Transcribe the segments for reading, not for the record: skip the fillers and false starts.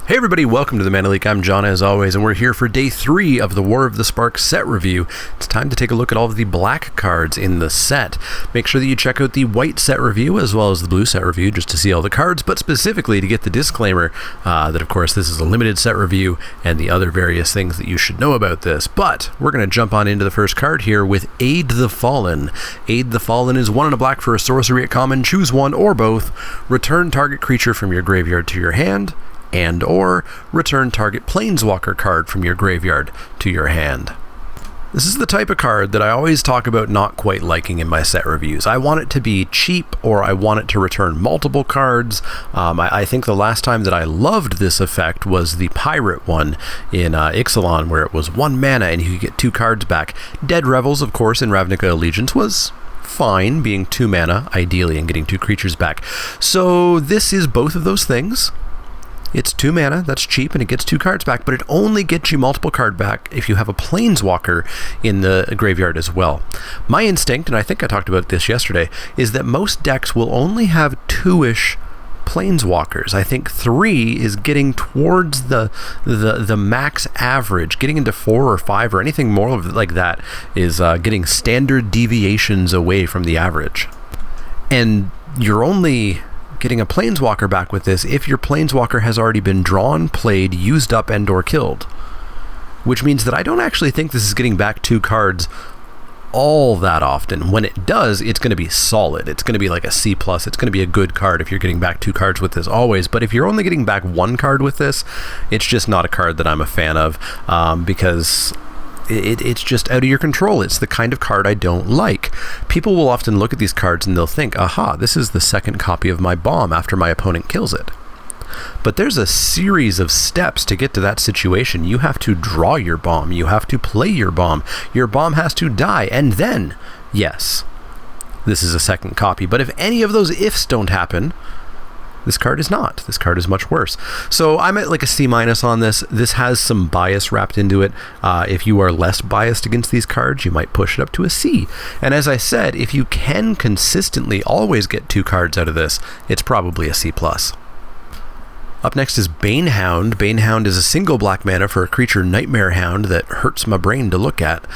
Hey everybody, welcome to the Mana Leek. I'm John as always, and we're here for day 3 of the War of the Spark set review. It's time to take a look at all of the black cards in the set. Make sure that you check out the white set review as well as the blue set review just to see all the cards, but specifically to get the disclaimer that of course this is a limited set review and the other various things that you should know about this. But we're going to jump on into the first card here with Aid the Fallen. Aid the Fallen is 1 and a black for a sorcery at common. Choose one or both. Return target creature from your graveyard to your hand, and or return target planeswalker card from your graveyard to your hand. This is the type of card that I always talk about not quite liking in my set reviews. I want it to be cheap, or I want it to return multiple cards. I think the last time that I loved this effect was the pirate one in Ixalan, where it was 1 mana and you could get 2 cards back. Dead Revels, of course, in Ravnica Allegiance was fine, being 2 mana ideally and getting 2 creatures back. So this is both of those things. It's 2 mana, that's cheap, and it gets 2 cards back, but it only gets you multiple card back if you have a planeswalker in the graveyard as well. My instinct, and I think I talked about this yesterday, is that most decks will only have 2-ish planeswalkers. I think 3 is getting towards the max average. Getting into 4 or 5 or anything more like that is getting standard deviations away from the average. And you're only getting a planeswalker back with this if your planeswalker has already been drawn, played, used up, and or killed. Which means that I don't actually think this is getting back 2 cards all that often. When it does, it's going to be solid. It's going to be like a C+. It's going to be a good card if you're getting back 2 cards with this always. But if you're only getting back 1 card with this, it's just not a card that I'm a fan of, because it's just out of your control. It's the kind of card I don't like. People will often look at these cards and they'll think, aha, this is the second copy of my bomb after my opponent kills it. But there's a series of steps to get to that situation. You have to draw your bomb. You have to play your bomb. Your bomb has to die. And then, yes, this is a second copy. But if any of those ifs don't happen, this card is not. This card is much worse. So I'm at like a C- on this. This has some bias wrapped into it. If you are less biased against these cards, you might push it up to a C. And as I said, if you can consistently always get 2 cards out of this, it's probably a C+. Up next is Bane Hound. Bane Hound is a single black mana for a creature Nightmare Hound that hurts my brain to look at.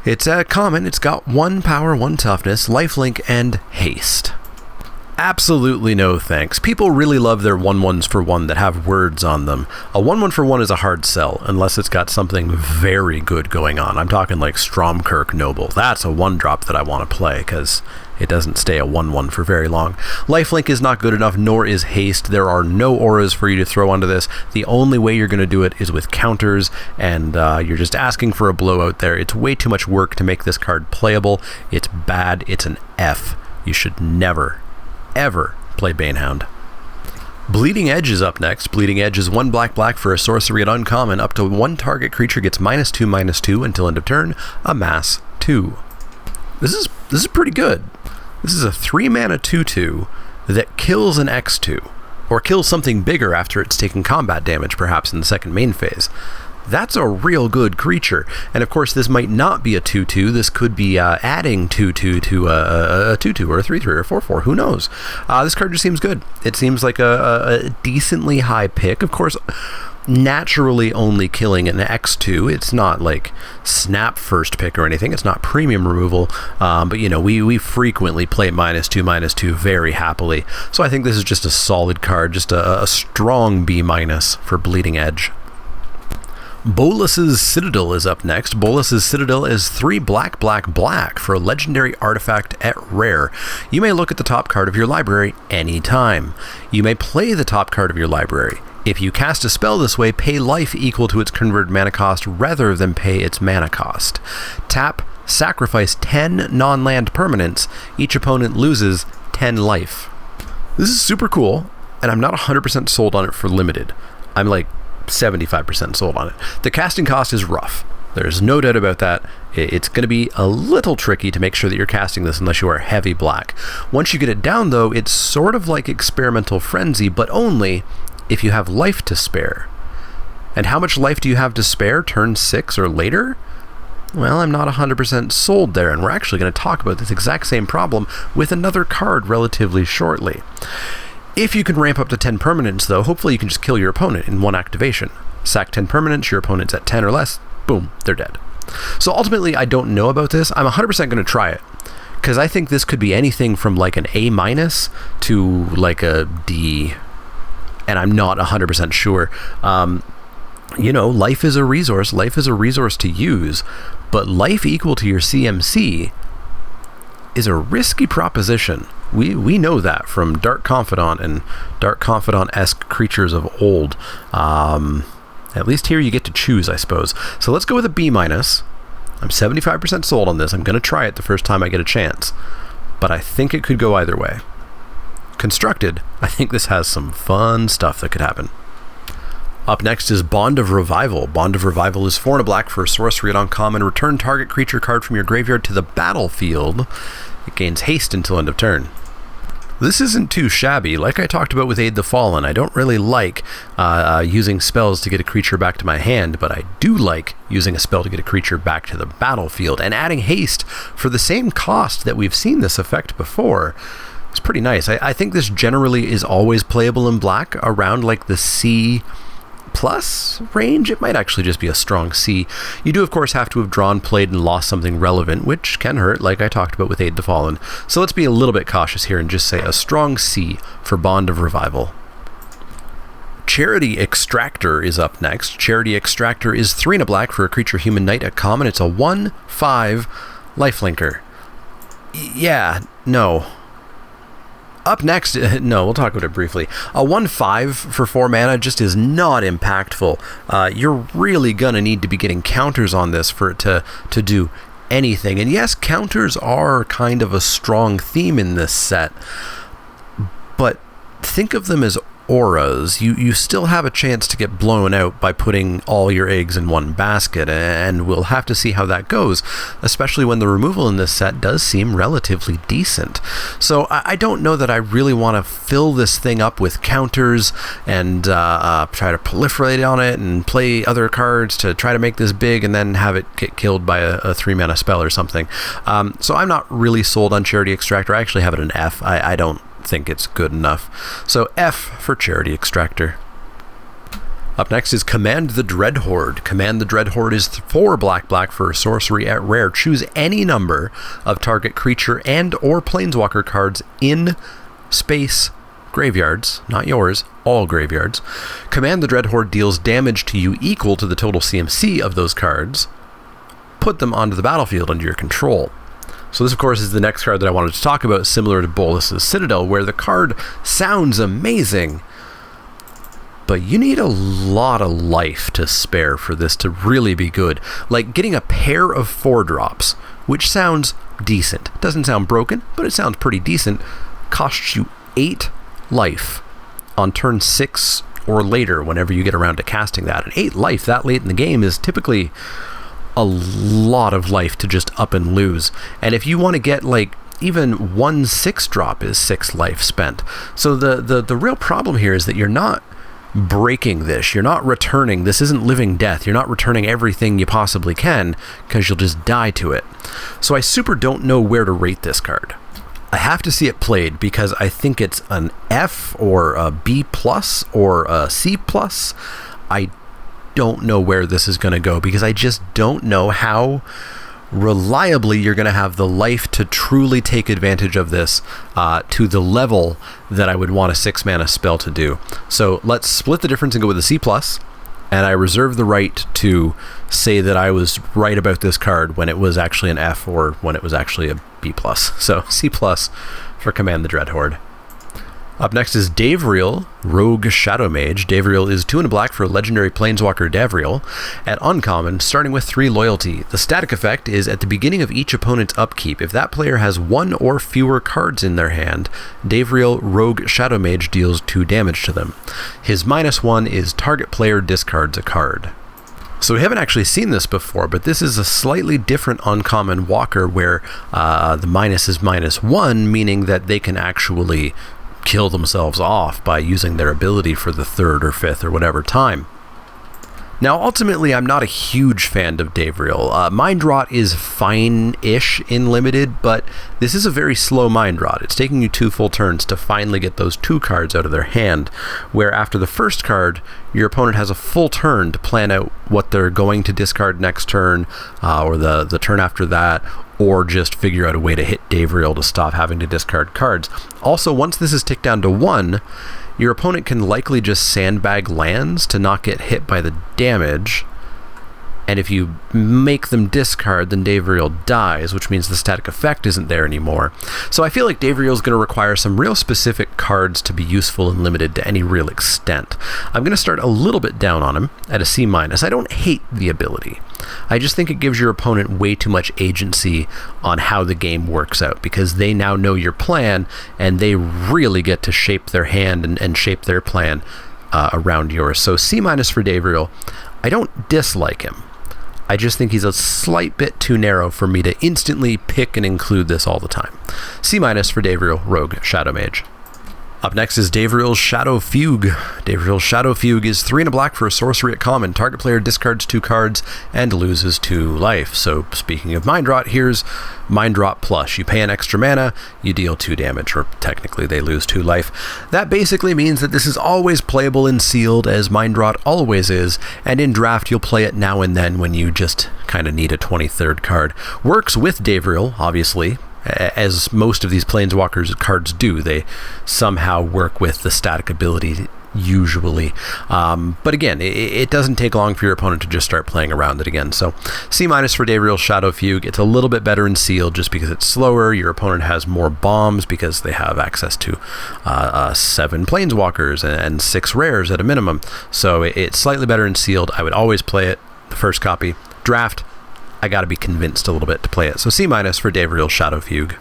It's a common. It's got 1 power, 1 toughness, lifelink, and haste. Absolutely no thanks. People really love their 1/1s for 1 that have words on them. A 1/1 for 1 is a hard sell unless it's got something very good going on. I'm talking like Stromkirk Noble. That's a 1-drop that I want to play because it doesn't stay a 1/1 for very long. Lifelink is not good enough, nor is haste. There are no auras for you to throw onto this. The only way you're going to do it is with counters, and you're just asking for a blowout there. It's way too much work to make this card playable. It's bad. It's an F. You should never ever play Bane Hound. Bleeding Edge is up next. Bleeding Edge is 1 black for a sorcery at uncommon. Up to 1 target creature gets -2/-2 until end of turn. Amass 2. This is pretty good. This is a 3 mana 2/2 that kills an X2, or kills something bigger after it's taken combat damage, perhaps in the second main phase. That's a real good creature. And of course, this might not be a 2/2. This could be adding 2/2 to a 2/2 or a 3/3 or 4/4. Who knows? This card just seems good. It seems like a decently high pick. Of course, naturally only killing an X2. It's not like snap first pick or anything. It's not premium removal. But you know, we frequently play -2/-2 very happily. So I think this is just a solid card, just a strong B- for Bleeding Edge. Bolas's Citadel is up next. Bolas's Citadel is 3 black for a legendary artifact at rare. You may look at the top card of your library anytime. You may play the top card of your library. If you cast a spell this way, pay life equal to its converted mana cost rather than pay its mana cost. Tap, sacrifice 10 non-land permanents. Each opponent loses 10 life. This is super cool, and I'm not 100% sold on it for limited. I'm like 75% sold on it. The casting cost is rough. There's no doubt about that. It's going to be a little tricky to make sure that you're casting this unless you are heavy black. Once you get it down, though, it's sort of like Experimental Frenzy, but only if you have life to spare. And how much life do you have to spare? Turn 6 or later? Well, I'm not 100% sold there, and we're actually going to talk about this exact same problem with another card relatively shortly. If you can ramp up to 10 permanents, though, hopefully you can just kill your opponent in one activation. Sack 10 permanents, your opponent's at 10 or less, boom, they're dead. So ultimately, I don't know about this. I'm 100% going to try it, because I think this could be anything from like an A- to like a D, and I'm not 100% sure. You know, life is a resource. Life is a resource to use, but life equal to your CMC is a risky proposition. We know that from Dark Confidant and Dark Confidant-esque creatures of old. At least here you get to choose, I suppose. So let's go with a B-. I'm 75% sold on this. I'm going to try it the first time I get a chance, but I think it could go either way. Constructed, I think this has some fun stuff that could happen. Up next is Bond of Revival. Bond of Revival is 4 and a black for a sorcery at uncommon. Return target creature card from your graveyard to the battlefield. It gains haste until end of turn. This isn't too shabby. Like I talked about with Aid the Fallen, I don't really like using spells to get a creature back to my hand, but I do like using a spell to get a creature back to the battlefield. And adding haste for the same cost that we've seen this effect before is pretty nice. I think this generally is always playable in black around like the C+ range. It might actually just be a strong C. You do of course have to have drawn, played, and lost something relevant, which can hurt, like I talked about with Aid the Fallen. So let's be a little bit cautious here and just say a strong C for Bond of Revival. Charity Extractor is up next. Charity Extractor is 3 and a black for a creature human knight at common. It's a 1/5 lifelinker. Yeah, no. Up next, no, we'll talk about it briefly. A 1/5 for 4 mana just is not impactful. You're really going to need to be getting counters on this for it to do anything. And yes, counters are kind of a strong theme in this set, but think of them as auras. You still have a chance to get blown out by putting all your eggs in one basket, and we'll have to see how that goes, especially when the removal in this set does seem relatively decent. So I don't know that I really want to fill this thing up with counters and try to proliferate on it and play other cards to try to make this big and then have it get killed by a 3-mana spell or something. So I'm not really sold on Charity Extractor. I actually have it an F. I don't think it's good enough. So F for Charity Extractor. Up next is Command the Dread Horde. Command the Dread Horde is 4 black for a sorcery at rare. Choose any number of target creature and or planeswalker cards in space graveyards, not yours, all graveyards. Command the Dread Horde deals damage to you equal to the total CMC of those cards. Put them onto the battlefield under your control. So this, of course, is the next card that I wanted to talk about, similar to Bolas's Citadel, where the card sounds amazing, but you need a lot of life to spare for this to really be good. Like getting a pair of 4-drops, which sounds decent. Doesn't sound broken, but it sounds pretty decent. Costs you 8 life on turn 6 or later, whenever you get around to casting that. And 8 life that late in the game is typically a lot of life to just up and lose. And if you want to get like even 1 6-drop is 6 life spent. So the real problem here is that you're not breaking this. You're not returning. This isn't living death. You're not returning everything you possibly can, because you'll just die to it. So I super don't know where to rate this card. I have to see it played because I think it's an F or a B+ or a C+. I don't know where this is going to go because I just don't know how reliably you're going to have the life to truly take advantage of this to the level that I would want a 6-mana spell to do. So let's split the difference and go with a C+, and I reserve the right to say that I was right about this card when it was actually an F or when it was actually a B+. So C+ for Command the Dread Horde. Up next is Davereal, Rogue Shadow Mage. Davereal is 2 and a black for a legendary planeswalker Davereal. At uncommon, starting with 3 loyalty. The static effect is at the beginning of each opponent's upkeep. If that player has 1 or fewer cards in their hand, Davereal Rogue Shadow Mage deals 2 damage to them. His -1 is target player discards a card. So we haven't actually seen this before, but this is a slightly different uncommon walker where the minus is -1, meaning that they can actually kill themselves off by using their ability for the 3rd or 5th or whatever time. Now, ultimately, I'm not a huge fan of Davereal. Mind Rot is fine-ish in Limited, but this is a very slow Mind Rot. It's taking you 2 full turns to finally get those 2 cards out of their hand, where after the first card, your opponent has a full turn to plan out what they're going to discard next turn, or the turn after that, or just figure out a way to hit Davereal to stop having to discard cards. Also, once this is ticked down to 1, your opponent can likely just sandbag lands to not get hit by the damage, and if you make them discard, then Davereal dies, which means the static effect isn't there anymore. So I feel like Davereal is going to require some real specific cards to be useful and limited to any real extent. I'm going to start a little bit down on him at a C-. I don't hate the ability. I just think it gives your opponent way too much agency on how the game works out, because they now know your plan, and they really get to shape their hand and shape their plan around yours. So C- for Davereal. I don't dislike him. I just think he's a slight bit too narrow for me to instantly pick and include this all the time. C- for Davereal, Rogue, Shadow Mage. Up next is Davereal's Shadow Fugue. Davereal's Shadow Fugue is 3 and a black for a sorcery at common. Target player discards 2 cards and loses 2 life. So speaking of Mind Rot, here's Mind Rot plus. You pay an extra mana, you deal 2 damage, or technically they lose 2 life. That basically means that this is always playable in Sealed, as Mind Rot always is, and in Draft you'll play it now and then when you just kind of need a 23rd card. Works with Davereal, obviously, as most of these Planeswalkers cards do. They somehow work with the static ability usually, but again, it doesn't take long for your opponent to just start playing around it again. So C- for Davereal Shadow Fugue. It's a little bit better in Sealed just because it's slower. Your opponent has more bombs because they have access to 7 Planeswalkers and 6 rares at a minimum, so it's slightly better in Sealed. I would always play it the first copy. Draft, I gotta be convinced a little bit to play it. So C- for Davereal Shadow Fugue.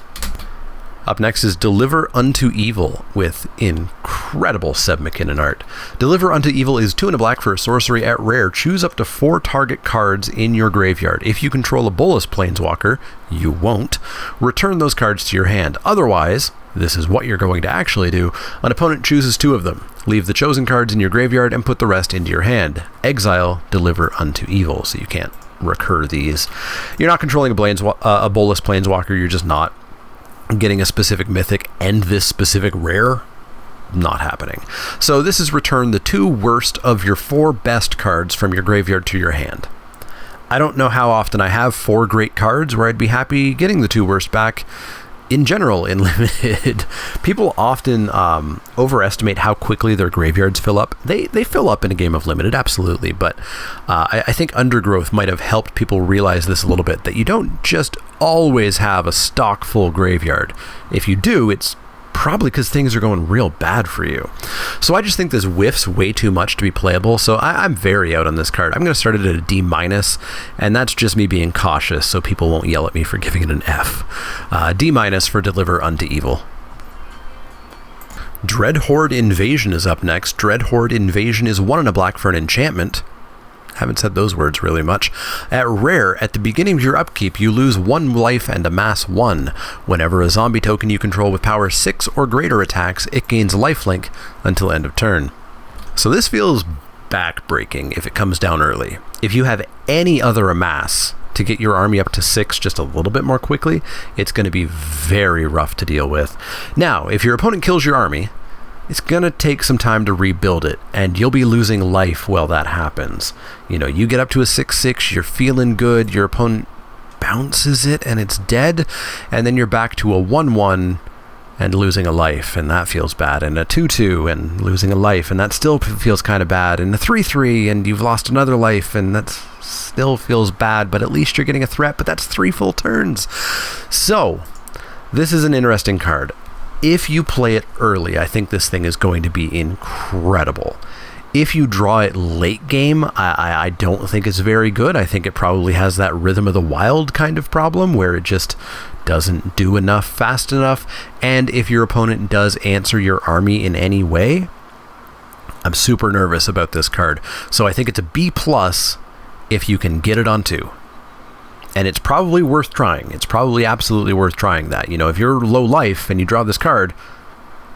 Up next is Deliver Unto Evil with incredible Seb McKinnon art. Deliver Unto Evil is 2 and a black for a sorcery at rare. Choose up to 4 target cards in your graveyard. If you control a Bolas Planeswalker, you won't, return those cards to your hand. Otherwise, this is what you're going to actually do. An opponent chooses 2 of them. Leave the chosen cards in your graveyard and put the rest into your hand. Exile Deliver Unto Evil, so you can't recur these. You're not controlling a Bolas Planeswalker, you're just not. Getting a specific mythic and this specific rare, not happening. So this is return the 2 worst of your 4 best cards from your graveyard to your hand. I don't know how often I have 4 great cards where I'd be happy getting the 2 worst back. In general, in Limited, people often overestimate how quickly their graveyards fill up. They fill up in a game of Limited, absolutely, but I think Undergrowth might have helped people realize this a little bit, that you don't just always have a stock full graveyard. If you do, it's probably because things are going real bad for you. So I just think this whiffs way too much to be playable, so I'm very out on this card. I'm going to start it at a D-, and that's just me being cautious so people won't yell at me for giving it an F. D- for Deliver Unto Evil. Dread Horde Invasion is up next. Dread Horde Invasion is 1 and a black for an enchantment. Haven't said those words really much. At rare, at the beginning of your upkeep, you lose 1 life and amass 1. Whenever a zombie token you control with power 6 or greater attacks, it gains lifelink until end of turn. So this feels backbreaking if it comes down early. If you have any other amass to get your army up to 6 just a little bit more quickly, it's going to be very rough to deal with. Now, if your opponent kills your army, it's going to take some time to rebuild it, and you'll be losing life while that happens. You know, you get up to a 6/6, you're feeling good, your opponent bounces it and it's dead, and then you're back to a 1/1 and losing a life, and that feels bad, and a 2/2 and losing a life, and that still feels kind of bad, and a 3/3 and you've lost another life, and that still feels bad, but at least you're getting a threat, but that's 3 full turns. So, this is an interesting card. If you play it early, I think this thing is going to be incredible. If you draw it late game, I don't think it's very good. I think it probably has that Rhythm of the Wild kind of problem where it just doesn't do enough fast enough. And if your opponent does answer your army in any way, I'm super nervous about this card. So I think it's a B+ if you can get it on 2. And it's probably worth trying. It's probably absolutely worth trying that. You know, if you're low life and you draw this card,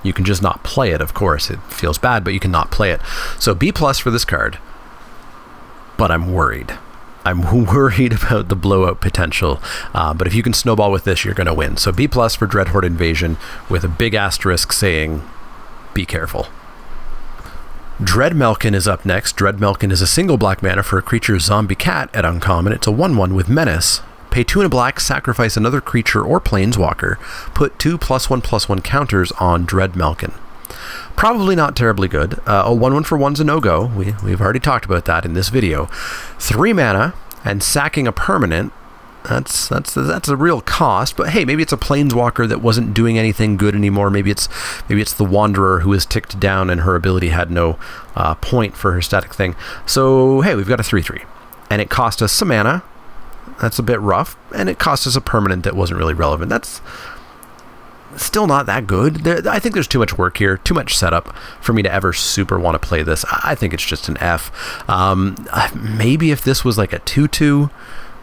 you can just not play it, of course. It feels bad, but you can not play it. So B+ for this card. but I'm worried. I'm worried about the blowout potential, but if you can snowball with this, you're going to win. So B+ for Dread Horde Invasion with a big asterisk saying, be careful. Dread Malkin is up next. Dread Malkin is a single black mana for a creature zombie cat at uncommon. It's a 1/1 with menace. Pay 2 and a black, sacrifice another creature or planeswalker. Put 2 +1/+1 counters on Dread Malkin. Probably not terribly good. A 1/1 for 1's a no-go. We've already talked about that in this video. 3 mana and sacking a permanent. That's a real cost, but hey, maybe it's a planeswalker that wasn't doing anything good anymore. Maybe it's the Wanderer who was ticked down and her ability had no point for her static thing. So hey, we've got a 3/3, and it cost us some mana. That's a bit rough, and it cost us a permanent that wasn't really relevant. That's still not that good. I think there's too much work here, too much setup for me to ever super want to play this. I think it's just an F. Maybe if this was like a 2/2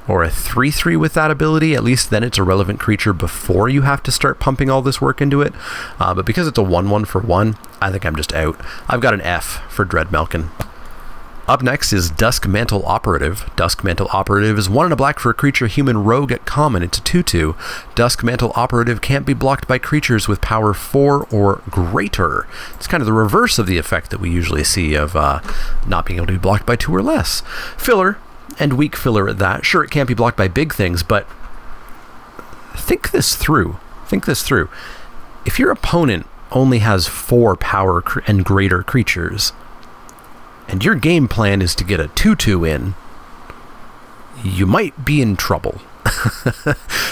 or a 3/3 with that ability, at least then it's a relevant creature before you have to start pumping all this work into it. But because it's a 1/1 for 1, I think I'm just out. I've got an F for Dread Malkin. Up next is Dusk Mantle Operative. Dusk Mantle Operative is 1 and a black for a creature human rogue at common. It's a 2/2. Dusk Mantle Operative can't be blocked by creatures with power 4 or greater. It's kind of the reverse of the effect that we usually see of not being able to be blocked by 2 or less. Filler, and weak filler at that. Sure, it can't be blocked by big things, but think this through. Think this through. If your opponent only has 4 power and greater creatures, and your game plan is to get a 2/2 in, you might be in trouble.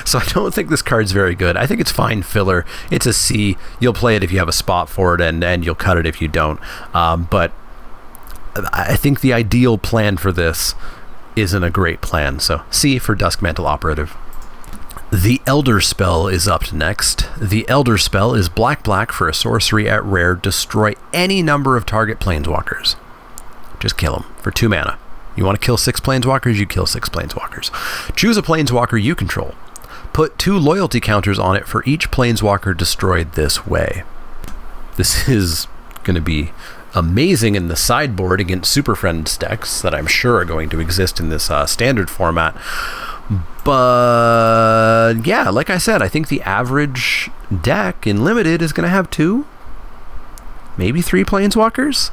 So I don't think this card's very good. I think it's fine filler. It's a C. You'll play it if you have a spot for it, and you'll cut it if you don't. But I think the ideal plan for this isn't a great plan. So C for Dusk Mantle Operative. The Elder Spell is up next. The Elder Spell is black for a sorcery at rare. Destroy any number of target planeswalkers. Just kill them for 2 mana. You want to kill 6 planeswalkers, you kill 6 planeswalkers. Choose a planeswalker you control. Put 2 loyalty counters on it for each planeswalker destroyed this way. This is going to be amazing in the sideboard against Super Friends decks that I'm sure are going to exist in this standard format. But yeah, like I said, I think the average deck in Limited is going to have 2, maybe 3 planeswalkers.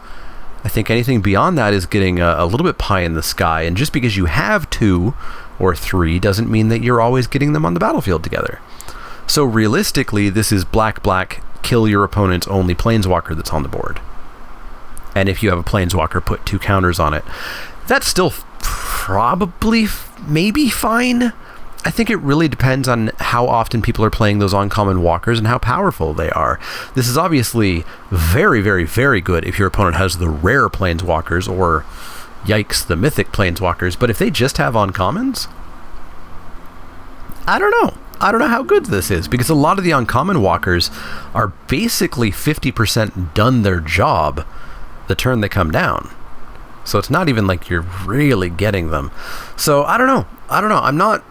I think anything beyond that is getting a little bit pie in the sky, and just because you have 2 or 3 doesn't mean that you're always getting them on the battlefield together. So realistically, this is black, kill your opponent's only planeswalker that's on the board. And if you have a planeswalker, put 2 counters on it. That's still probably maybe fine. I think it really depends on how often people are playing those uncommon walkers and how powerful they are. This is obviously very, very, very good if your opponent has the rare planeswalkers or, yikes, the mythic planeswalkers. But if they just have uncommons, I don't know. I don't know how good this is, because a lot of the uncommon walkers are basically 50% done their job the turn they come down. So it's not even like you're really getting them. So I don't know. I'm not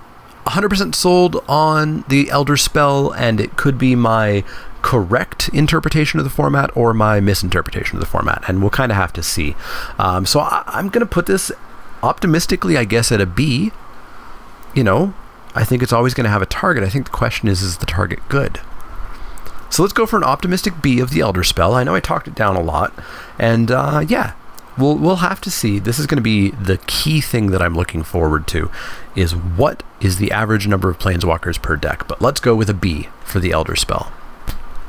100% sold on the Elder Spell, and it could be my correct interpretation of the format or my misinterpretation of the format, and we'll kind of have to see. So I'm going to put this optimistically, I guess, at a B. You know, I think it's always going to have a target. I think the question is the target good? So let's go for an optimistic B of the Elder Spell. I know I talked it down a lot, and yeah. We'll have to see. This is going to be the key thing that I'm looking forward to, is what is the average number of planeswalkers per deck. But let's go with a B for the Elder Spell.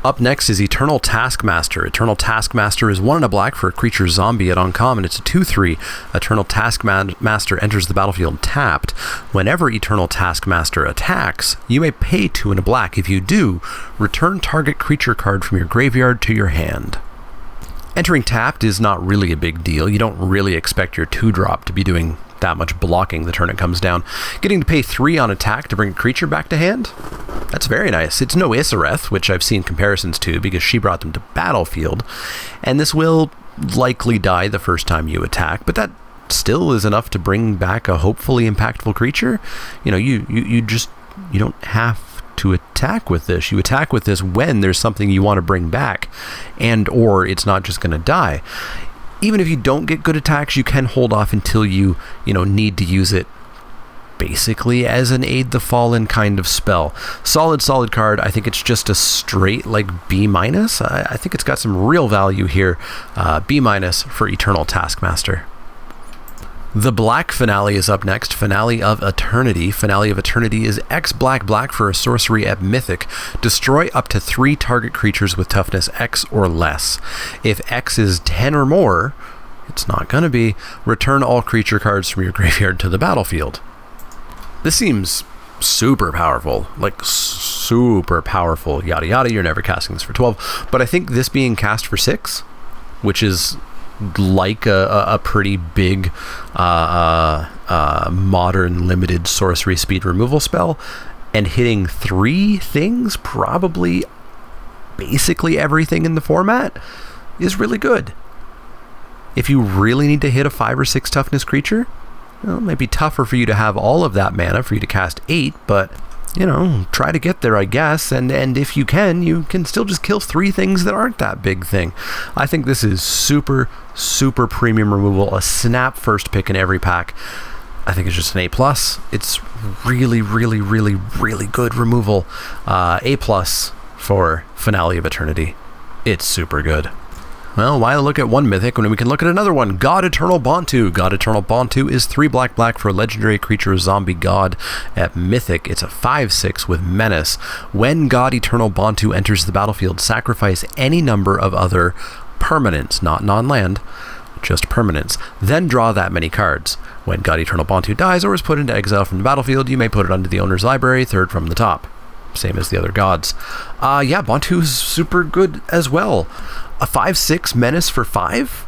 Up next is Eternal Taskmaster. Eternal Taskmaster is 1 and a black for a creature zombie at uncommon. It's a 2/3. Eternal Taskmaster enters the battlefield tapped. Whenever Eternal Taskmaster attacks, you may pay 2 and a black. If you do, return target creature card from your graveyard to your hand. Entering tapped is not really a big deal. You don't really expect your 2-drop to be doing that much blocking the turn it comes down. Getting to pay 3 on attack to bring a creature back to hand? That's very nice. It's no Isareth, which I've seen comparisons to because she brought them to battlefield, and this will likely die the first time you attack, but that still is enough to bring back a hopefully impactful creature. You know, you don't have to attack with this. You attack with this when there's something you want to bring back, and or it's not just going to die. even if you don't get good attacks, you can hold off until you need to use it basically as an aid the fallen kind of spell. Solid card. I think it's just a straight like B-. I think it's got some real value here. B- for Eternal Taskmaster. The black finale is up next. Finale of Eternity. Finale of Eternity is X black for a sorcery at Mythic. Destroy up to 3 target creatures with toughness X or less. If X is 10 or more, it's not gonna be, return all creature cards from your graveyard to the battlefield. This seems super powerful, like super powerful, yada yada. You're never casting this for 12, but I think this being cast for 6, which is like a pretty big modern limited sorcery speed removal spell, and hitting 3 things, probably basically everything in the format, is really good. If you really need to hit a 5 or 6 toughness creature, well, it might be tougher for you to have all of that mana for you to cast 8, but try to get there, I guess, and if you can still just kill 3 things that aren't that big thing. I think this is super premium removal, a snap first pick in every pack. I think it's just an A+. It's really good removal. A+ for Finale of Eternity. It's super good. Well, why look at one mythic when we can look at another one? God Eternal Bontu. God Eternal Bontu is 3 black for a legendary creature zombie god at Mythic. It's a 5/6 with Menace. When God Eternal Bontu enters the battlefield, sacrifice any number of other permanents, not non-land, just permanents. Then draw that many cards. When God Eternal Bontu dies or is put into exile from the battlefield, you may put it onto the owner's library, 3rd from the top. Same as the other gods. Yeah, Bontu's super good as well. A 5/6 Menace for 5?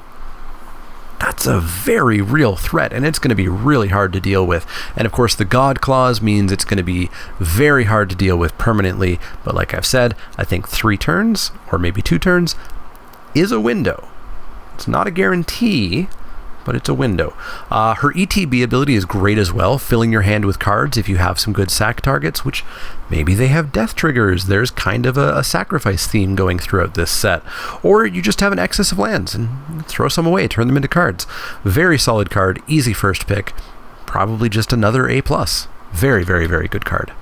That's a very real threat, and it's going to be really hard to deal with. And of course, the God Clause means it's going to be very hard to deal with permanently. But like I've said, I think 3 turns, or maybe 2 turns, is a window. It's not a guarantee, but it's a window. Her ETB ability is great as well, filling your hand with cards if you have some good sack targets, which maybe they have death triggers. There's kind of a sacrifice theme going throughout this set. Or you just have an excess of lands and throw some away, turn them into cards. Very solid card, easy first pick, probably just another A+. Very good card.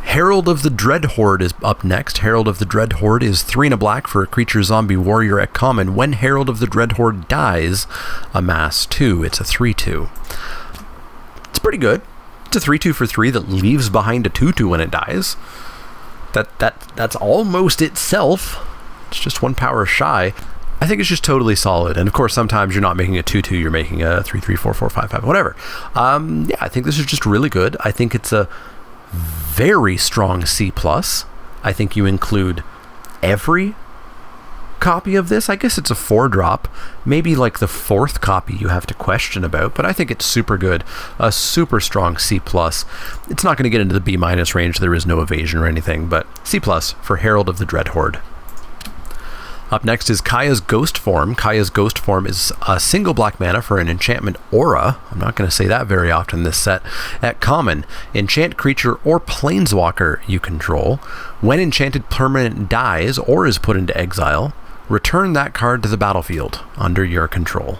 Herald of the Dread Horde is up next. Herald of the Dread Horde is 3 and a black for a creature zombie warrior at common. When Herald of the Dread Horde dies, amass 2. It's a 3/2. It's pretty good. It's a 3/2 for 3 that leaves behind a 2/2 when it dies. That's almost itself. It's just 1 power shy. I think it's just totally solid. And of course, sometimes you're not making a 2/2, you're making a 3/3, 4/4, 5/5, whatever. Yeah, I think this is just really good. I think it's a very strong C+. I think you include every copy of this. I guess it's a 4-drop. Maybe like the 4th copy you have to question about, but I think it's super good. A super strong C+. It's not going to get into the B- range. There is no evasion or anything, but C+ for Herald of the Dread Horde. Up next is Kaya's Ghost Form. Kaya's Ghost Form is a single black mana for an enchantment aura. I'm not going to say that very often in this set. At common, enchant creature or planeswalker you control. When enchanted permanent dies or is put into exile, return that card to the battlefield under your control.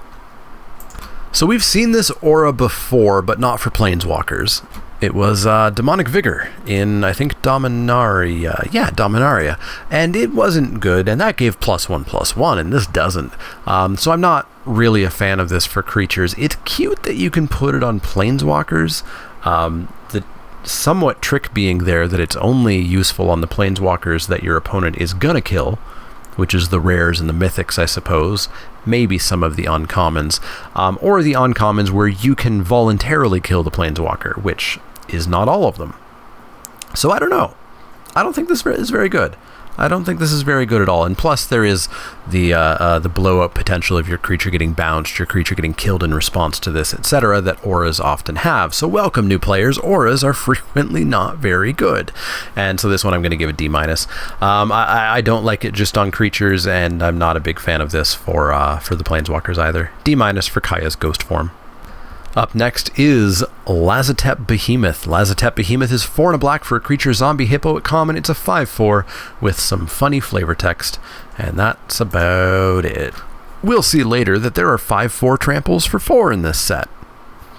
So we've seen this aura before, but not for planeswalkers. It was Demonic Vigor in, I think, Dominaria. Yeah, Dominaria. And it wasn't good, and that gave +1/+1, and this doesn't. So I'm not really a fan of this for creatures. It's cute that you can put it on planeswalkers. The somewhat trick being there that it's only useful on the planeswalkers that your opponent is gonna kill, which is the rares and the mythics, I suppose. Maybe some of the uncommons. Or the uncommons where you can voluntarily kill the planeswalker, which is not all of them. So I don't know. I don't think this is very good. I don't think this is very good at all. And plus there is the blow-up potential of your creature getting bounced, your creature getting killed in response to this, etc. that auras often have. So welcome, new players. Auras are frequently not very good. And so this one I'm going to give a D-. I don't like it just on creatures, and I'm not a big fan of this for the planeswalkers either. D- for Kaya's Ghost Form. Up next is Lyza Tap Behemoth. Lyza Tap Behemoth is 4 and a black for a creature zombie hippo at common. It's a 5/4 with some funny flavor text, and that's about it. We'll see later that there are 5/4 tramples for 4 in this set.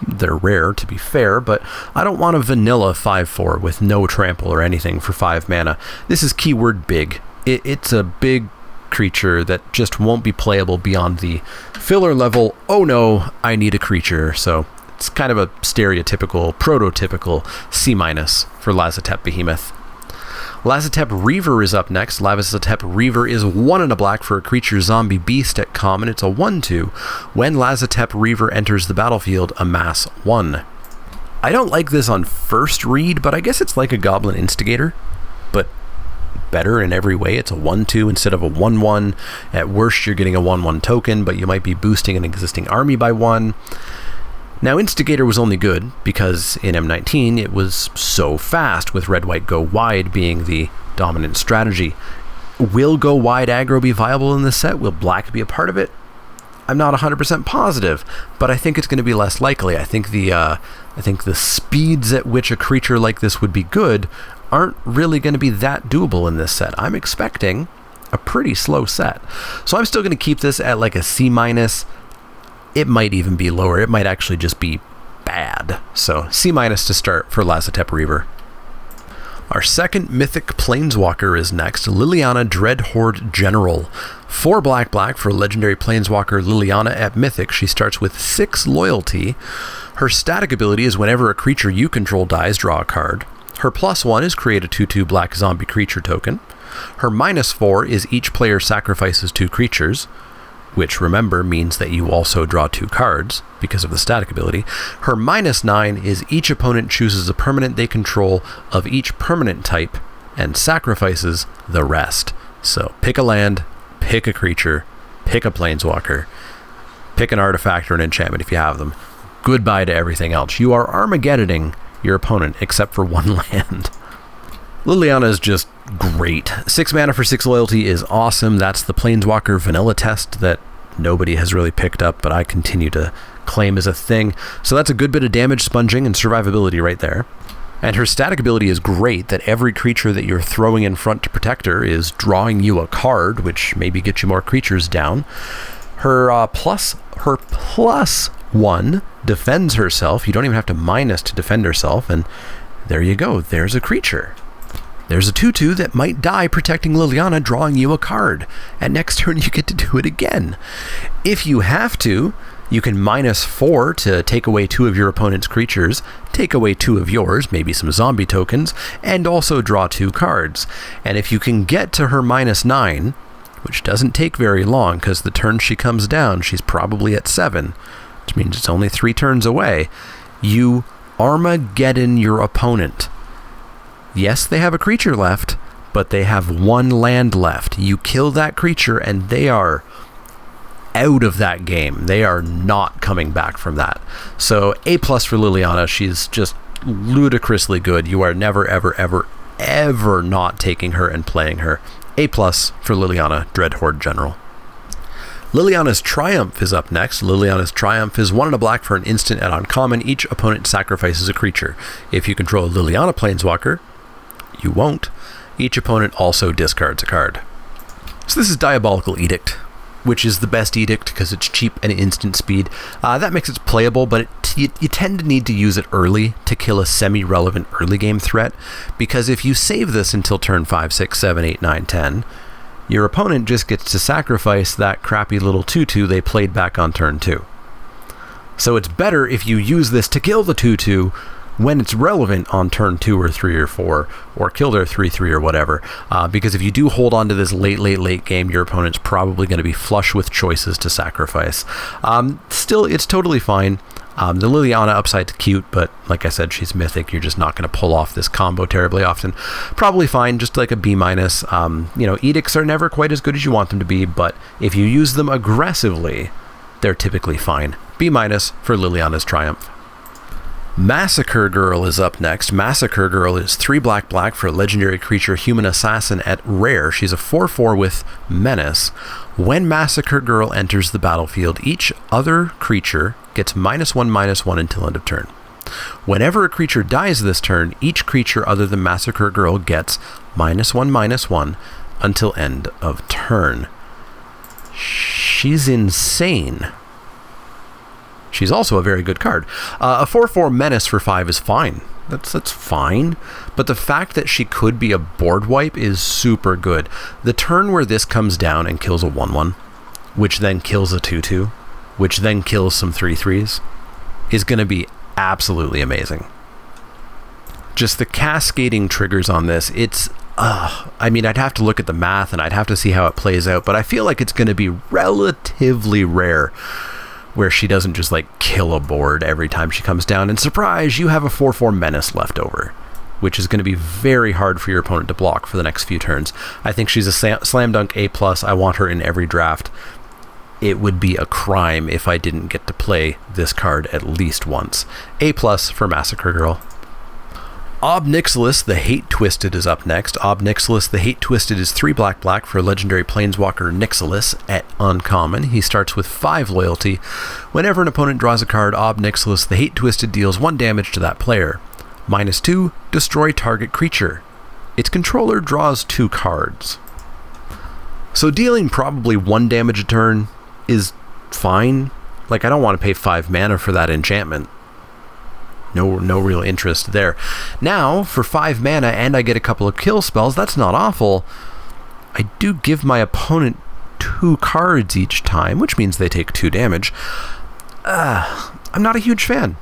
They're rare, to be fair, but I don't want a vanilla 5/4 with no trample or anything for 5 mana. This is keyword big. It's a big creature that just won't be playable beyond the filler level, oh no, I need a creature. So it's kind of a stereotypical, prototypical C- for Lyza Tap Behemoth. Lyza Tap Reaver is up next. Lyza Tap Reaver is 1 and a black for a creature zombie beast at common. It's a 1/2. When Lyza Tap Reaver enters the battlefield, amass 1. I don't like this on first read, but I guess it's like a Goblin Instigator, but better in every way. It's a 1/2 instead of a 1/1. At worst, you're getting a 1/1 token, but you might be boosting an existing army by 1. Now, Instigator was only good because in M19 it was so fast, with red-white go wide being the dominant strategy. Will go wide aggro be viable in this set? Will black be a part of it? I'm not 100% positive, but I think it's going to be less likely. I think the speeds at which a creature like this would be good aren't really going to be that doable in this set. I'm expecting a pretty slow set. So I'm still going to keep this at like a C-. It might even be lower. It might actually just be bad. So C- to start for Lyza Tap Reaver. Our second mythic planeswalker is next, Liliana Dreadhorde General. 4 black for legendary planeswalker Liliana at mythic. She starts with 6 loyalty. Her static ability is whenever a creature you control dies, draw a card. Her +1 is create a 2/2 black zombie creature token. Her -4 is each player sacrifices 2 creatures, which, remember, means that you also draw 2 cards because of the static ability. Her -9 is each opponent chooses a permanent they control of each permanent type and sacrifices the rest. So pick a land, pick a creature, pick a planeswalker, pick an artifact or an enchantment if you have them. Goodbye to everything else. You are Armageddoning your opponent except for 1 land. Liliana is just great. 6 mana for 6 loyalty is awesome. That's the Planeswalker vanilla test that nobody has really picked up, but I continue to claim as a thing. So that's a good bit of damage sponging and survivability right there. And her static ability is great, that every creature that you're throwing in front to protect her is drawing you a card, which maybe gets you more creatures down. Her +1 defends herself. You don't even have to minus to defend herself, and there you go. There's a creature. There's a 2/2 that might die protecting Liliana, drawing you a card. And next turn you get to do it again. If you have to, you can -4 to take away 2 of your opponent's creatures, take away 2 of yours, maybe some zombie tokens, and also draw 2 cards. And if you can get to her -9, which doesn't take very long because the turn she comes down, she's probably at 7, which means it's only 3 turns away, you Armageddon your opponent. Yes, they have a creature left, but they have 1 land left. You kill that creature and they are out of that game. They are not coming back from that. So A+ for Liliana. She's just ludicrously good. You are never, ever, ever, ever not taking her and playing her. A+ for Liliana Dreadhorde General. Liliana's Triumph is up next. Liliana's Triumph is 1 and a black for an instant at uncommon. Each opponent sacrifices a creature. If you control a Liliana Planeswalker, you won't. Each opponent also discards a card. So this is Diabolical Edict, which is the best edict because it's cheap and instant speed. That makes it playable, but you tend to need to use it early to kill a semi-relevant early game threat, because if you save this until turn 5, 6, 7, 8, 9, 10, your opponent just gets to sacrifice that crappy little 2/2 they played back on turn 2. So it's better if you use this to kill the 2/2 when it's relevant on turn 2 or 3 or 4, or kill their 3/3 or whatever, because if you do hold on to this late game, your opponent's probably going to be flush with choices to sacrifice. Still, it's totally fine. The Liliana upside's cute, but like I said, she's mythic. You're just not going to pull off this combo terribly often. Probably fine, just like a B-. Edicts are never quite as good as you want them to be, but if you use them aggressively, they're typically fine. B- for Liliana's Triumph. Massacre Girl is up next. Massacre Girl is 3 black for a legendary creature, human assassin at rare. She's a 4/4 with menace. When Massacre Girl enters the battlefield, each other creature gets -1/-1 until end of turn. Whenever a creature dies this turn, each creature other than Massacre Girl gets -1/-1 until end of turn. she's insane. She's also a very good card. A 4/4 Menace for 5 is fine. That's fine. But the fact that she could be a board wipe is super good. The turn where this comes down and kills a 1/1, which then kills a 2/2, which then kills some 3/3s, is going to be absolutely amazing. Just the cascading triggers on this, it's... I mean, I'd have to look at the math and I'd have to see how it plays out, but I feel like it's going to be relatively rare where she doesn't just like kill a board every time she comes down, and surprise, you have a 4/4 Menace left over, which is going to be very hard for your opponent to block for the next few turns. I think she's a slam dunk A+. I want her in every draft. It would be a crime if I didn't get to play this card at least once. A+ for Massacre Girl. Ob Nixilis, the Hate Twisted, is up next. Ob Nixilis, the Hate Twisted, is 3 black for legendary planeswalker Nixilis at uncommon. He starts with 5 loyalty. Whenever an opponent draws a card, Ob Nixilis, the Hate Twisted, deals 1 damage to that player. -2, destroy target creature. Its controller draws 2 cards. So dealing probably 1 damage a turn is fine. Like, I don't want to pay 5 mana for that enchantment. No real interest there. Now, for 5 mana and I get a couple of kill spells, that's not awful. I do give my opponent 2 cards each time, which means they take 2 damage. I'm not a huge fan.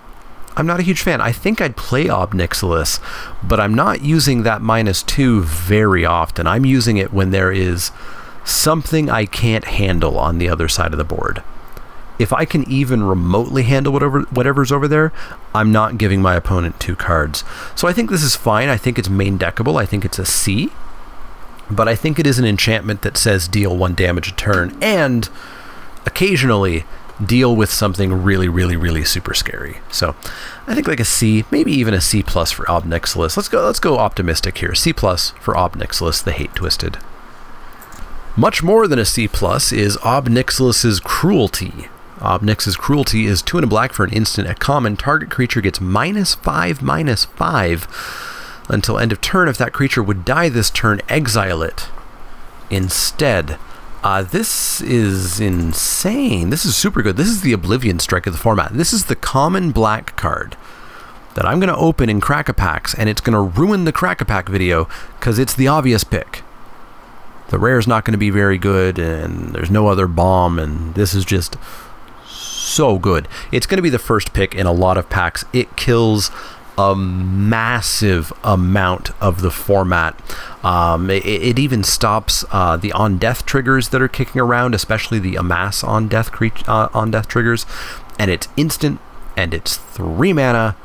I think I'd play Ob Nixilis, but I'm not using that -2 very often. I'm using it when there is something I can't handle on the other side of the board. If I can even remotely handle whatever's over there, I'm not giving my opponent 2 cards. So I think this is fine. I think it's main deckable. I think it's a C. But I think it is an enchantment that says deal 1 damage a turn and occasionally deal with something really super scary. So I think like a C, maybe even a C+ for Ob Nixilis. Let's go optimistic here. C+ for Ob Nixilis, the Hate Twisted. Much more than a C+ is Ob Nixilis' Cruelty. Ob Nyxs Cruelty is 2 and a black for an instant at common. Target creature gets -5/-5 until end of turn. If that creature would die this turn, exile it instead. This is insane. This is super good. This is the Oblivion Strike of the format. This is the common black card that I'm going to open in Crack-a-Packs, and it's going to ruin the Crack-a-Pack video because it's the obvious pick. The rare's not going to be very good, and there's no other bomb, and this is just so good. It's going to be the first pick in a lot of packs. It kills a massive amount of the format. It even stops the on death triggers that are kicking around, especially the amass on death triggers. And it's instant, and it's 3 mana.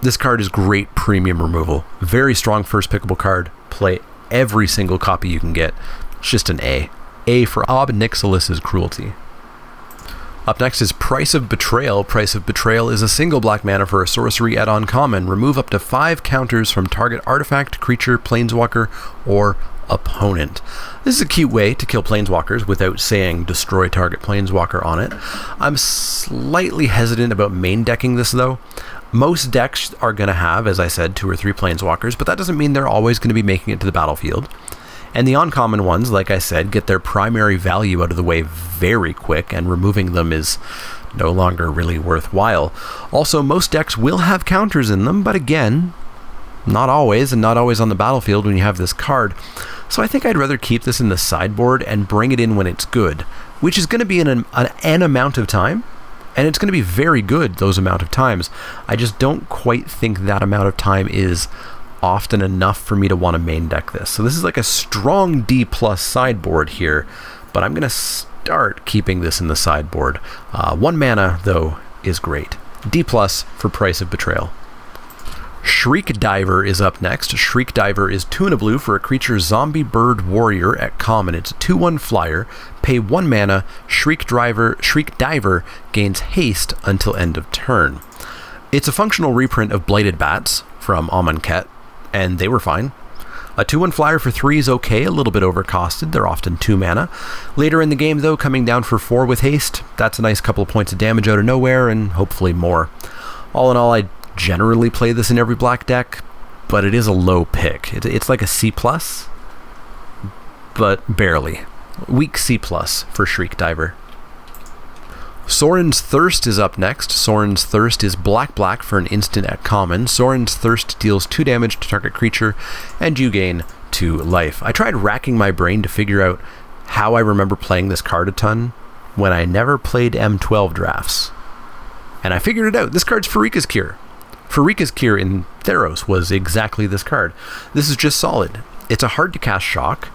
This card is great premium removal. Very strong first pickable card. Play every single copy you can get. It's just an A. A for Ob Nixilis' Cruelty. Up next is Price of Betrayal. Price of Betrayal is a single black mana for a sorcery at uncommon. Remove up to 5 counters from target artifact, creature, planeswalker, or opponent. This is a cute way to kill planeswalkers without saying destroy target planeswalker on it. I'm slightly hesitant about main decking this though. Most decks are going to have, as I said, 2 or 3 planeswalkers, but that doesn't mean they're always going to be making it to the battlefield. And the uncommon ones, like I said, get their primary value out of the way very quick, and removing them is no longer really worthwhile. Also, most decks will have counters in them, but again, not always, and not always on the battlefield when you have this card. So I think I'd rather keep this in the sideboard and bring it in when it's good, which is going to be in an amount of time, and it's going to be very good those amount of times. I just don't quite think that amount of time is often enough for me to want to main deck this. So this is like a strong D+ sideboard here, but I'm going to start keeping this in the sideboard. 1 mana, though, is great. D+ for Price of Betrayal. Shriek Diver is up next. Shriek Diver is 2 and a blue for a creature zombie bird warrior at common. It's a 2/1 flyer. Pay 1 mana. Shriek Diver gains haste until end of turn. It's a functional reprint of Blighted Bats from Amonkhet, and they were fine. A 2/1 flyer for 3 is okay, a little bit overcosted. They're often 2 mana. Later in the game, though, coming down for 4 with haste, that's a nice couple of points of damage out of nowhere, and hopefully more. All in all, I generally play this in every black deck, but it is a low pick. It's like a C+, but barely. Weak C+ for Shriek Diver. Sorin's Thirst is up next. Sorin's Thirst is black for an instant at common. Sorin's Thirst deals 2 damage to target creature, and you gain 2 life. I tried racking my brain to figure out how I remember playing this card a ton when I never played M12 drafts. And I figured it out. This card's Pharika's Cure. Pharika's Cure in Theros was exactly this card. This is just solid. It's a hard to cast shock,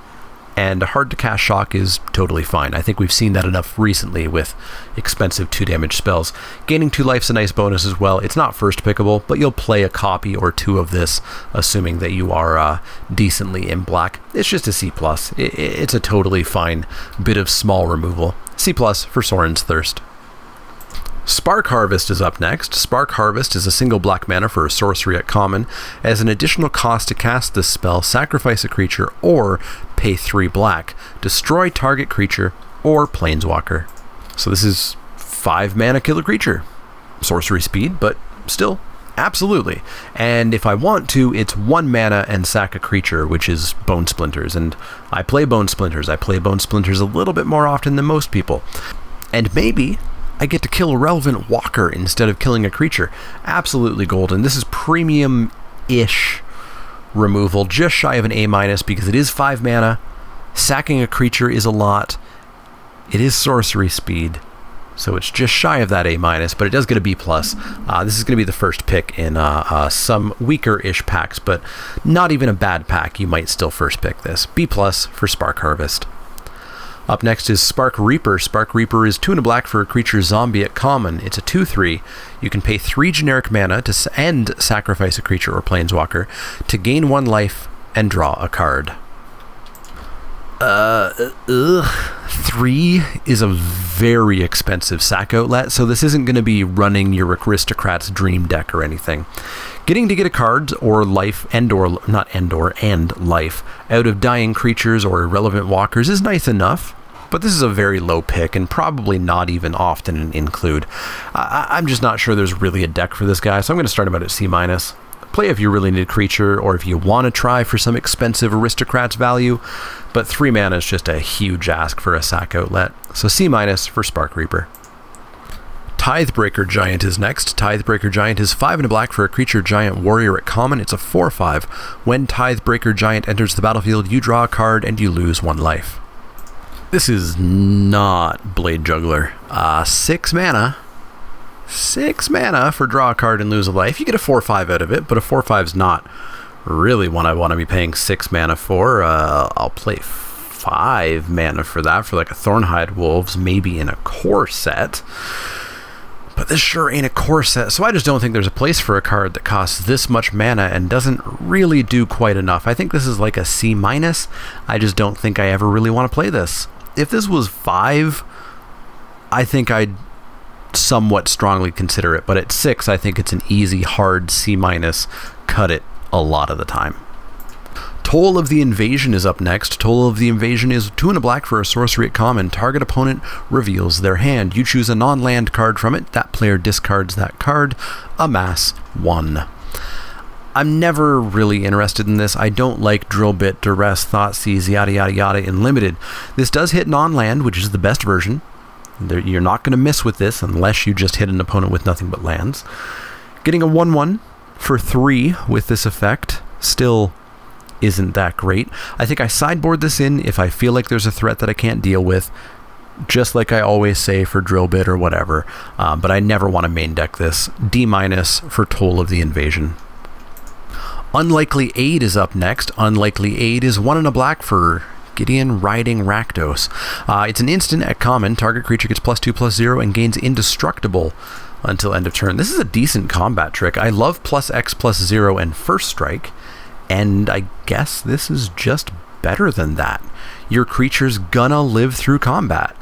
and a hard to cast shock is totally fine. I think we've seen that enough recently with expensive 2 damage spells. Gaining 2 life's a nice bonus as well. It's not first pickable, but you'll play a copy or 2 of this, assuming that you are decently in black. It's just a C+. It's a totally fine bit of small removal. C+ for Sorin's Thirst. Spark Harvest is up next. Spark Harvest is a single black mana for a sorcery at common. As an additional cost to cast this spell, sacrifice a creature or pay 3 black. Destroy target creature or planeswalker. So this is 5 mana kill a creature. Sorcery speed, but still, absolutely. And if I want to, it's 1 mana and sack a creature, which is Bone Splinters. And I play Bone Splinters. I play Bone Splinters a little bit more often than most people. And maybe I get to kill a relevant walker instead of killing a creature. Absolutely golden. This is premium-ish removal, just shy of an A- because it is 5 mana. Sacking a creature is a lot. It is sorcery speed, so it's just shy of that A-, but it does get a B+. This is going to be the first pick in some weaker-ish packs, but not even a bad pack. You might still first pick this. B+ for Spark Harvest. Up next is Spark Reaper. Spark Reaper is 2 and a black for a creature zombie at common. It's a 2/3. You can pay 3 generic mana and sacrifice a creature or planeswalker to gain 1 life and draw a card. 3 is a very expensive sack outlet, so this isn't going to be running your Aristocrat's Dream deck or anything. Getting to get a card or life and life out of dying creatures or irrelevant walkers is nice enough, but this is a very low pick and probably not even often an include. I'm just not sure there's really a deck for this guy, so I'm going to start him out at C-. Play if you really need a creature or if you want to try for some expensive Aristocrats value, but 3 mana is just a huge ask for a sack outlet, so C- for Spark Reaper. Tithebreaker Giant is next. Tithebreaker Giant is 5 and a black for a creature giant warrior at common. It's a 4/5. When Tithebreaker Giant enters the battlefield, you draw a card and you lose 1 life. This is not Blade Juggler. 6 mana. 6 mana for draw a card and lose a life. You get a 4/5 out of it, but a 4/5's not really one I want to be paying 6 mana for. I'll play 5 mana for that, for like a Thornhide Wolves, maybe in a core set. But this sure ain't a core set, so I just don't think there's a place for a card that costs this much mana and doesn't really do quite enough. I think this is like a C-. I just don't think I ever really want to play this. If this was 5, I think I'd somewhat strongly consider it, but at 6, I think it's an easy, hard C-. Cut it a lot of the time. Toll of the Invasion is up next. Toll of the Invasion is 2 and a black for a sorcery at common. Target opponent reveals their hand. You choose a non-land card from it. That player discards that card. Amass 1. I'm never really interested in this. I don't like Drill Bit, Duress, Thoughtseize, yada yada yada in Limited. This does hit non-land, which is the best version. You're not going to miss with this unless you just hit an opponent with nothing but lands. Getting a 1/1 for 3 with this effect still isn't that great. I think I sideboard this in if I feel like there's a threat that I can't deal with, just like I always say for Drill Bit or whatever, but I never want to main deck this. D- for Toll of the Invasion. Unlikely Aid is up next. Unlikely Aid is 1 and a black for Gideon riding Rakdos. It's an instant at common. Target creature gets +2/+0 and gains indestructible until end of turn. This is a decent combat trick. I love +X/+0 and First Strike, and I guess this is just better than that. Your creature's gonna live through combat.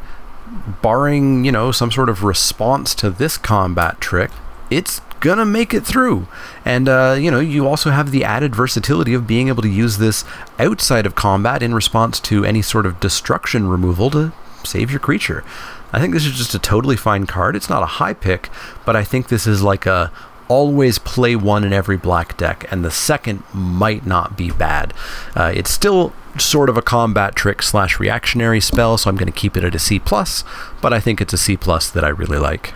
Barring, some sort of response to this combat trick, it's gonna make it through. And, you also have the added versatility of being able to use this outside of combat in response to any sort of destruction removal to save your creature. I think this is just a totally fine card. It's not a high pick, but I think this is like a always play one in every black deck, and the second might not be bad. It's still sort of a combat trick / reactionary spell, so I'm going to keep it at a C+, but I think it's a C+ that I really like.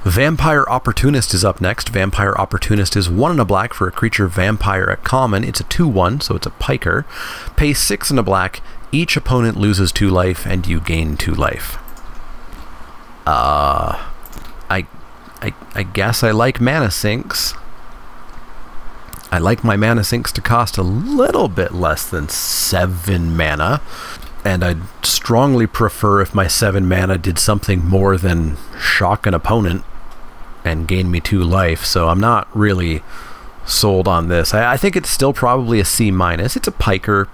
Vampire Opportunist is up next. Vampire Opportunist is 1 and a black for a creature vampire at common. It's a 2/1, so it's a piker. Pay 6 and a black. Each opponent loses 2 life, and you gain 2 life. I guess I like mana sinks. I like my mana sinks to cost a little bit less than 7 mana, and I'd strongly prefer if my 7 mana did something more than shock an opponent and gain me 2 life, so I'm not really sold on this. I think it's still probably a C-. It's a piker.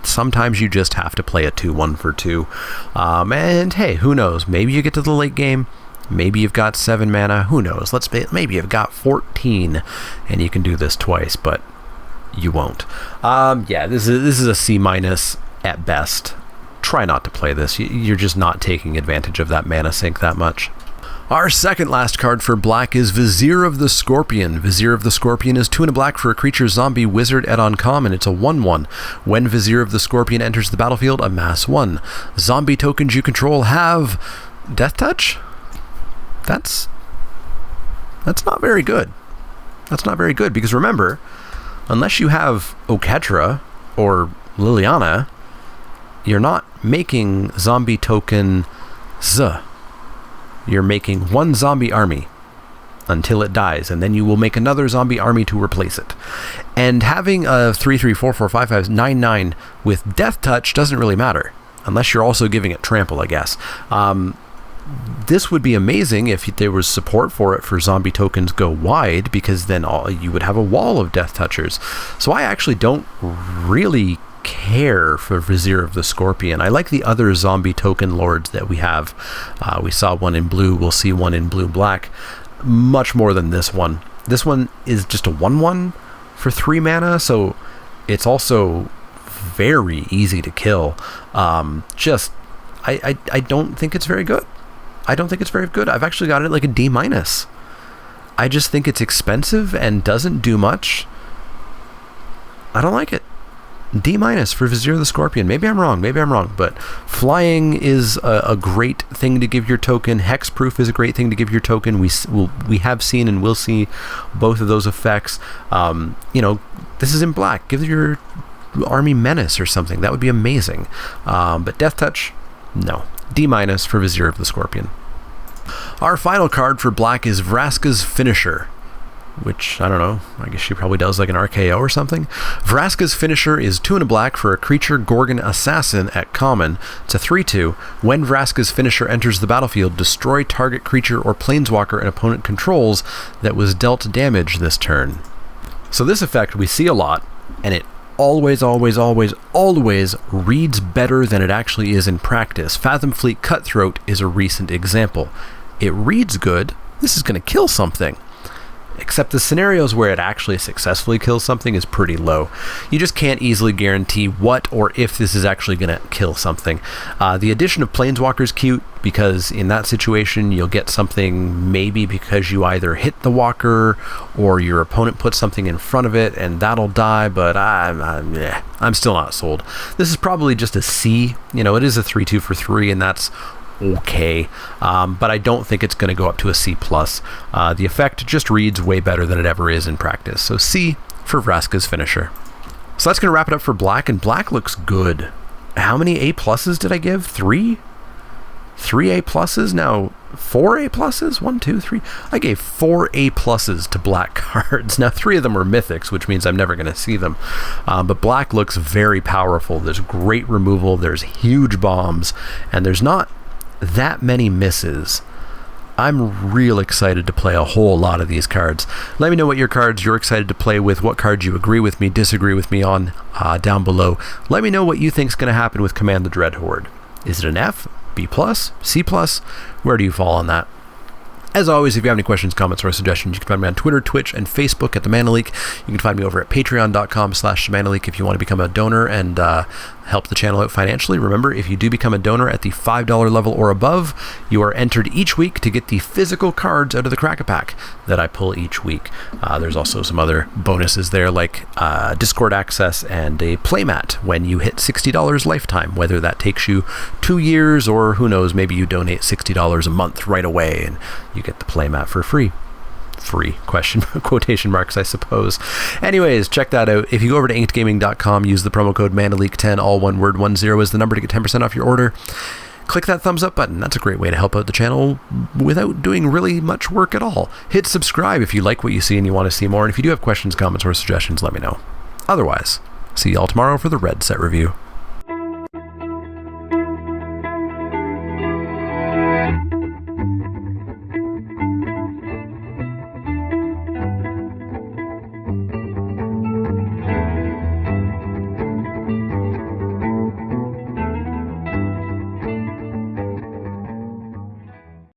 Sometimes you just have to play a 2/1 for 2. And hey, who knows? Maybe you get to the late game. Maybe you've got 7 mana. Who knows? Maybe you've got 14 and you can do this twice, but you won't. Yeah, this is a C- at best. Try not to play this. You're just not taking advantage of that mana sink that much. Our second last card for black is Vizier of the Scorpion. Vizier of the Scorpion is 2 and a black for a creature zombie wizard at uncommon. It's a 1/1. When Vizier of the Scorpion enters the battlefield, amass 1. Zombie tokens you control have Death Touch? That's not very good. That's not very good, because remember, unless you have Oketra or Liliana, you're not making zombie token Z. You're making 1 zombie army until it dies, and then you will make another zombie army to replace it. And having a 3/3, 4/4, 5/5, 9/9 with Death Touch doesn't really matter, unless you're also giving it trample, I guess. This would be amazing if there was support for it for zombie tokens go wide, because then you would have a wall of Death Touchers. So I actually don't really care for Vizier of the Scorpion. I like the other zombie token lords that we have. We saw one in blue, we'll see one in blue-black, much more than this one. This one is just a 1/1 for 3 mana, so it's also very easy to kill. I don't think it's very good. I don't think it's very good. I've actually got it like a D-. I just think it's expensive and doesn't do much. I don't like it. D- for Vizier of the Scorpion. Maybe I'm wrong, but flying is a great thing to give your token. Hexproof is a great thing to give your token. We have seen and will see both of those effects. This is in black. Give your army menace or something. That would be amazing. But Death Touch, no. D- for Vizier of the Scorpion. Our final card for black is Vraska's Finisher, which, I don't know, I guess she probably does like an RKO or something. Vraska's Finisher is 2 and a black for a creature Gorgon Assassin at common. It's a 3/2. When Vraska's Finisher enters the battlefield, destroy target creature or planeswalker an opponent controls that was dealt damage this turn. So this effect we see a lot, and it always reads better than it actually is in practice. Fathom Fleet Cutthroat is a recent example. It reads good. This is going to kill something. Except the scenarios where it actually successfully kills something is pretty low. You just can't easily guarantee what or if this is actually going to kill something. The addition of Planeswalker is cute, because in that situation you'll get something maybe because you either hit the walker or your opponent puts something in front of it and that'll die, but I'm still not sold. This is probably just a C. It is a 3/2 for 3, and that's okay, but I don't think it's going to go up to a C+. The effect just reads way better than it ever is in practice, so C for Vraska's Finisher. So that's going to wrap it up for black, and black looks good. How many A+ did I give? 3? 3 A+? Now 4 A+? 1, 2, 3. I gave 4 A+ to black cards. Now 3 of them were mythics, which means I'm never going to see them. But black looks very powerful. There's great removal, there's huge bombs, and there's not that many misses. I'm real excited to play a whole lot of these cards. Let me know what your cards you're excited to play with, what cards you agree with me, disagree with me on down below. Let me know what you think is going to happen with Command the Dread Horde. Is it an F, B+, C+? Where do you fall on that? As always, if you have any questions, comments, or suggestions, you can find me on Twitter, Twitch, and Facebook at The Mana Leak. You can find me over at patreon.com/TheManaLeak if you want to become a donor and help the channel out financially. Remember, if you do become a donor at the $5 level or above, you are entered each week to get the physical cards out of the Crack-A-Pack that I pull each week. There's also some other bonuses there, like Discord access and a playmat when you hit $60 lifetime, whether that takes you 2 years or who knows, maybe you donate $60 a month right away and you get the playmat for free. Quotation marks, I suppose. Anyways, check that out. If you go over to inkedgaming.com, use the promo code MANALEAK10, all one word, 10 is the number to get 10% off your order. Click that thumbs up button. That's a great way to help out the channel without doing really much work at all. Hit subscribe if you like what you see and you want to see more. And if you do have questions, comments, or suggestions, let me know. Otherwise, see y'all tomorrow for the red set review.